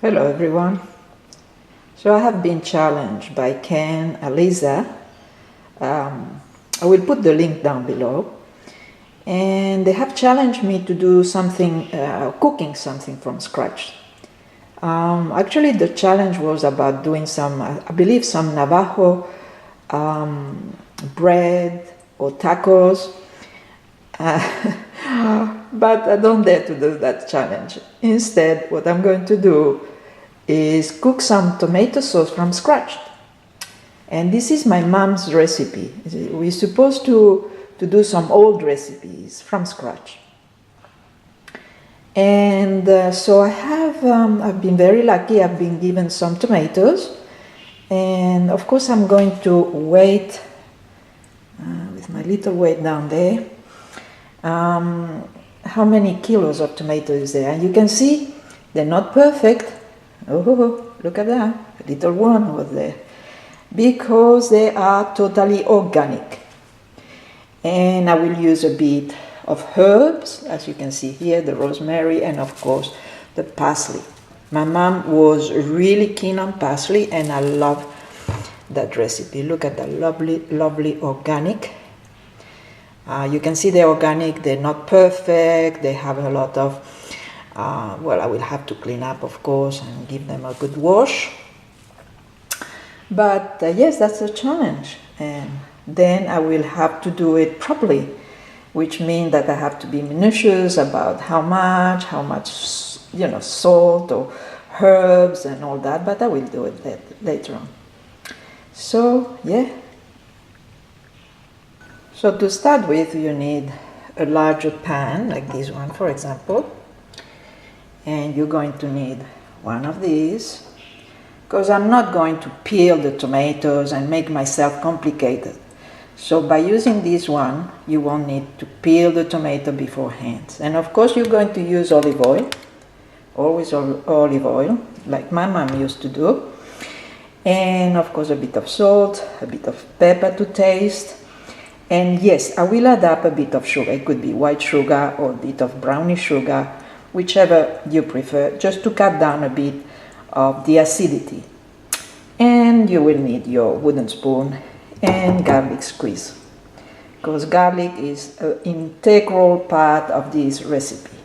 Hello everyone. So I have been challenged by Ken, Aliza. I will put the link down below. And they have challenged me to do something, cooking something from scratch. Actually, the challenge was about doing some, I believe, some Navajo bread or tacos. But I don't dare to do that challenge. Instead, what I'm going to do is cook some tomato sauce from scratch. And this is my mom's recipe. We're supposed to do some old recipes from scratch. And so I've been very lucky. I've been given some tomatoes. And of course I'm going to wait with my little weight down there. How many kilos of tomatoes is there? And you can see they're not perfect. Oh, look at that, a little one was there. Because they are totally organic. And I will use a bit of herbs, as you can see here, the rosemary and of course the parsley. My mom was really keen on parsley and I love that recipe. Look at the lovely organic. You can see they're organic, they're not perfect, they have a lot of, well, I will have to clean up of course and give them a good wash. But yes, that's a challenge. And then I will have to do it properly, which means that I have to be minutious about how much, salt or herbs and all that, but I will do it later on. So, yeah. So to start with, you need a larger pan, like this one, for example. And you're going to need one of these, because I'm not going to peel the tomatoes and make myself complicated. So by using this one, you won't need to peel the tomato beforehand. And of course you're going to use olive oil, always olive oil, like my mom used to do. And of course a bit of salt, a bit of pepper to taste. And yes, I will add up a bit of sugar. It could be white sugar or a bit of brownish sugar, whichever you prefer, just to cut down a bit of the acidity. And you will need your wooden spoon and garlic squeeze, because garlic is an integral part of this recipe.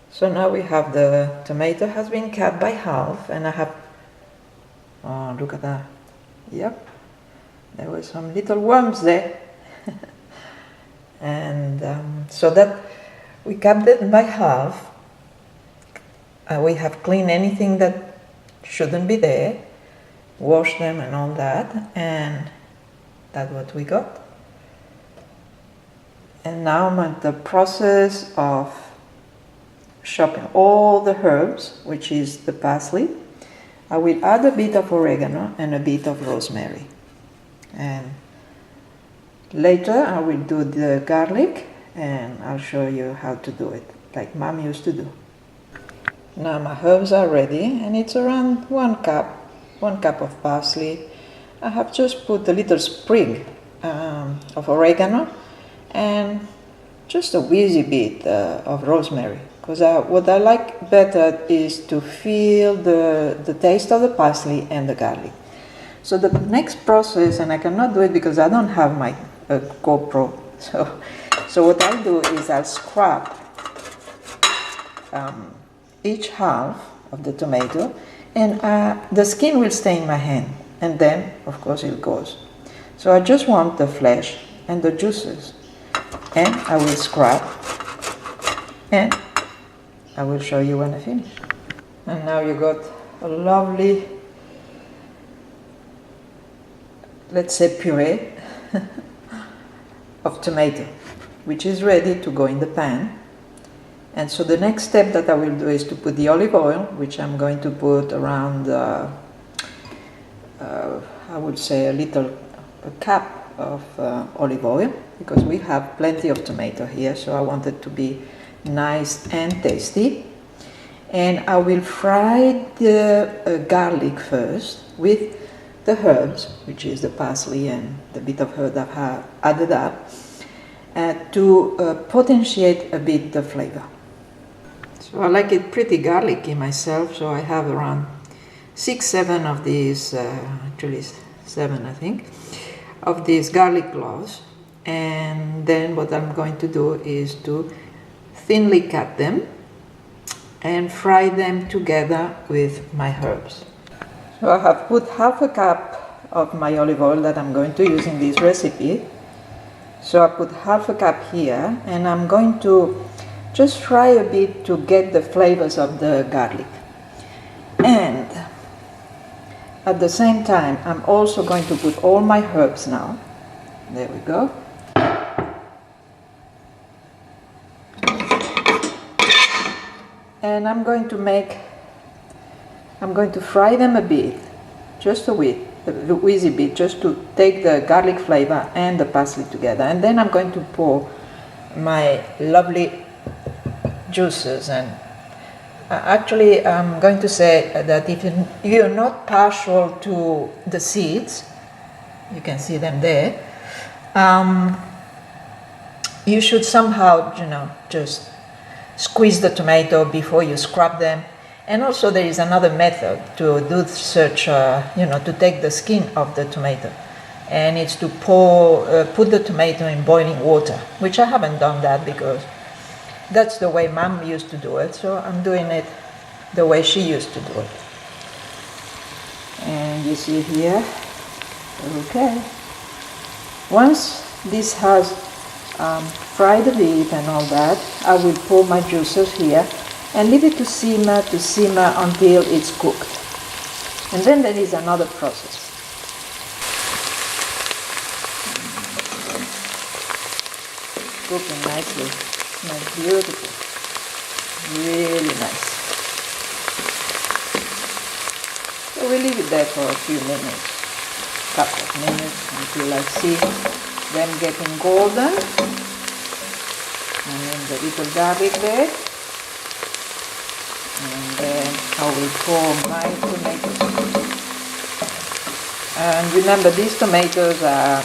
So now we have the tomato has been cut by half, and I have, oh, look at that, yep, there were some little worms there. And so that we cut them by half. We have cleaned anything that shouldn't be there, wash them and all that, and that's what we got. And now I'm at the process of chopping all the herbs, which is the parsley. I will add a bit of oregano and a bit of rosemary. And later I will do the garlic and I'll show you how to do it, like Mom used to do. Now my herbs are ready, and it's around 1 cup of parsley. I have just put a little sprig of oregano and just a wheezy bit of rosemary, because what I like better is to feel the taste of the parsley and the garlic. So the next process, and I cannot do it because I don't have my GoPro, so what I'll do is I'll scrap each half of the tomato, and the skin will stay in my hand, and then of course it goes. So I just want the flesh and the juices, and I will scrap, and I will show you when I finish. And now you got a lovely, let's say, puree of tomato, which is ready to go in the pan. And so the next step that I will do is to put the olive oil, which I'm going to put around, I would say a cup of olive oil, because we have plenty of tomato here, so I want it to be nice and tasty. And I will fry the garlic first with the herbs, which is the parsley and the bit of herb that I have added up, to potentiate a bit the flavor. So I like it pretty garlicky myself, so I have around 6-7 of these, actually 7 I think, of these garlic cloves. And then what I'm going to do is to thinly cut them and fry them together with my herbs. So I have put half a cup of my olive oil that I'm going to use in this recipe. So I put half a cup here, and I'm going to just fry a bit to get the flavors of the garlic. And at the same time, I'm also going to put all my herbs now. There we go. And I'm going to fry them a bit, just a wheezy bit, just to take the garlic flavor and the parsley together. And then I'm going to pour my lovely juices. And actually I'm going to say that if you're not partial to the seeds, you can see them there, you should somehow, just squeeze the tomato before you scrub them. And also there is another method to do such, to take the skin of the tomato, and it's to put the tomato in boiling water, which I haven't done that because that's the way Mom used to do it, so I'm doing it the way she used to do it. And you see here, okay. Once this has fried a bit and all that, I will pour my juices here and leave it to simmer until it's cooked. And then there is another process. Cooking nicely, smells beautiful, really nice. So we leave it there for a few minutes, couple of minutes, until I see them getting golden. And then the little garlic there. And then I will pour my tomatoes. And remember, these tomatoes are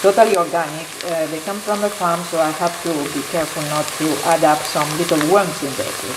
totally organic. They come from the farm, so I have to be careful not to add up some little worms in there too.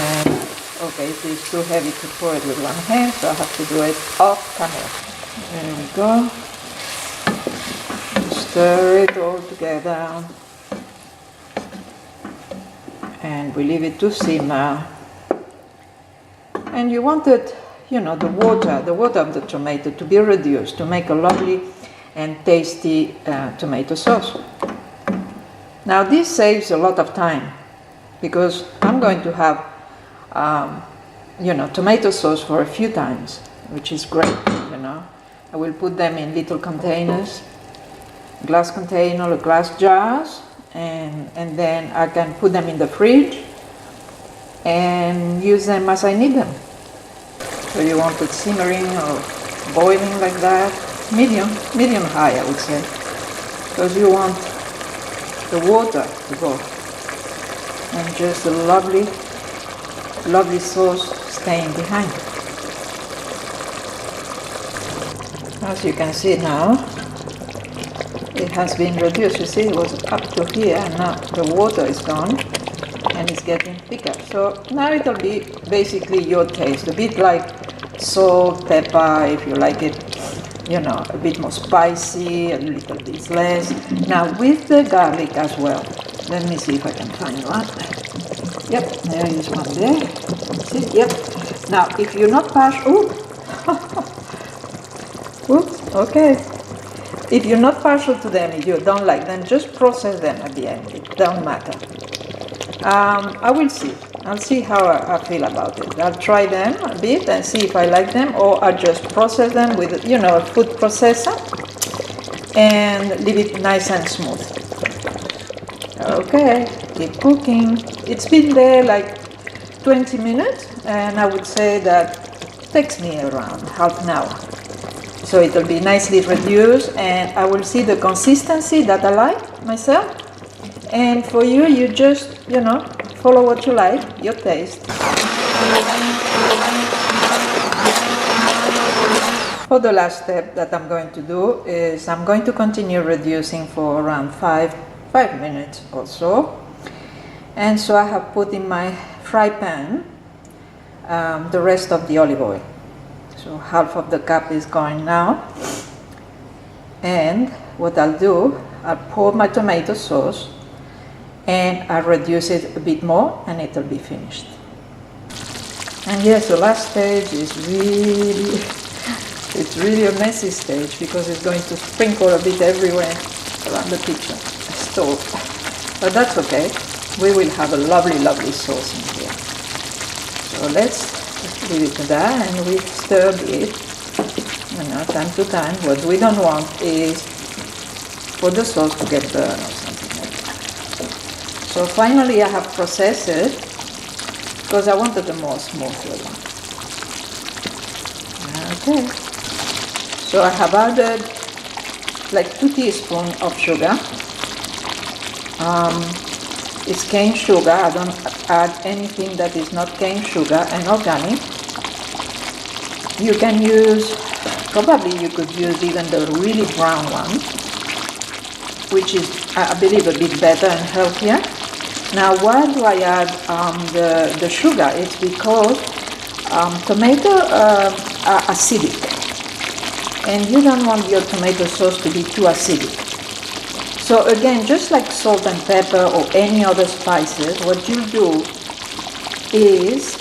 And okay, it is too heavy to pour it with one hand, so I have to do it off camera. There we go. Stir it all together. And we leave it to simmer. And you want it, the water of the tomato to be reduced to make a lovely and tasty tomato sauce. Now this saves a lot of time because I'm going to have, tomato sauce for a few times, which is great, I will put them in little containers, glass container or glass jars. And then I can put them in the fridge and use them as I need them. So you want it simmering or boiling like that, medium high I would say, because you want the water to go and just a lovely sauce staying behind. As you can see now, it has been reduced. You see, it was up to here, and now the water is gone and it's getting thicker. So now it'll be basically your taste, a bit like salt, pepper, if you like it, a bit more spicy, a little bit less. Now with the garlic as well. Let me see if I can find one. Yep, there is one there. See, yep. Now if you're not partial, oops, okay. If you're not partial to them, if you don't like them, just process them at the end. It don't matter. I will see. I'll see how I feel about it. I'll try them a bit and see if I like them, or I'll just process them with, a food processor and leave it nice and smooth. Okay, keep cooking. It's been there like 20 minutes, and I would say that it takes me around half an hour. So it will be nicely reduced, and I will see the consistency that I like myself. And for you, you just, follow what you like, your taste. For the last step that I'm going to do is I'm going to continue reducing for around 5 5 minutes or so. And so I have put in my fry pan the rest of the olive oil. So half of the cup is going now. And what I'll do, I'll pour my tomato sauce and I'll reduce it a bit more and it'll be finished. And yes, the last stage is it's really a messy stage because it's going to sprinkle a bit everywhere around the kitchen stove. But that's okay. We will have a lovely, lovely sauce in here. So let's leave it to that and we stir it, time to time. What we don't want is for the sauce to get burned or something like that. So finally I have processed it because I wanted a more smoother one. Okay. So I have added like 2 teaspoons of sugar. It's cane sugar. I don't add anything that is not cane sugar and organic. You can use, probably you could use even the really brown one, which is, I believe, a bit better and healthier. Now, why do I add the sugar? It's because tomatoes are acidic, and you don't want your tomato sauce to be too acidic. So again, just like salt and pepper or any other spices, what you do is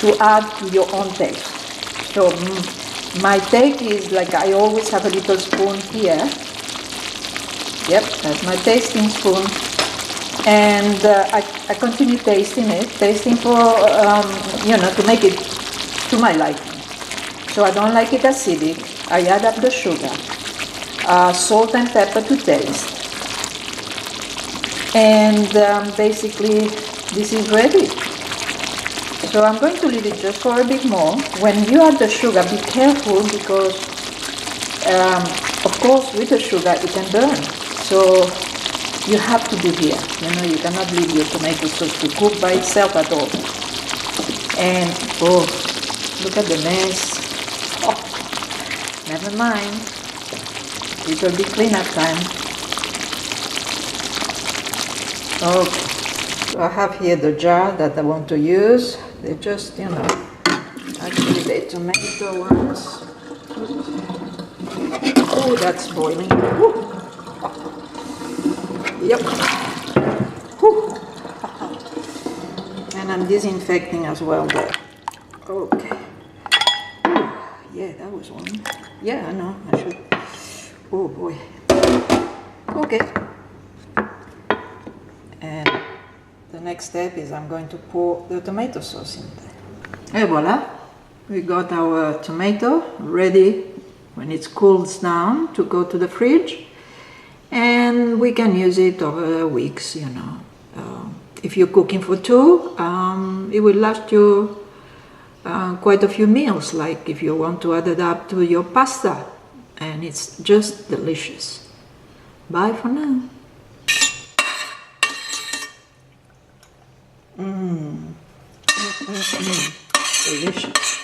to add to your own taste. So my take is like I always have a little spoon here. Yep, that's my tasting spoon. And I continue tasting for, to make it to my liking. So I don't like it acidic. I add up the sugar. Salt and pepper to taste, and basically this is ready. So I'm going to leave it just for a bit more. When you add the sugar, be careful because of course with the sugar it can burn, so you have to be here. You cannot leave your tomato sauce to cook by itself at all. And oh, look at the mess. Oh, never mind. It will be cleanup time. Okay, so I have here the jar that I want to use. They just, actually the tomato ones. Oh, that's boiling. Woo. Yep. Woo. And I'm disinfecting as well there. Okay. Yeah, that was one. Yeah, I know, I should. Oh boy. Okay. And the next step is I'm going to pour the tomato sauce in there. And voila. We got our tomato ready when it cools down to go to the fridge. And we can use it over weeks, If you're cooking for 2, it will last you quite a few meals, like if you want to add it up to your pasta. And it's just delicious. Bye for now. Delicious.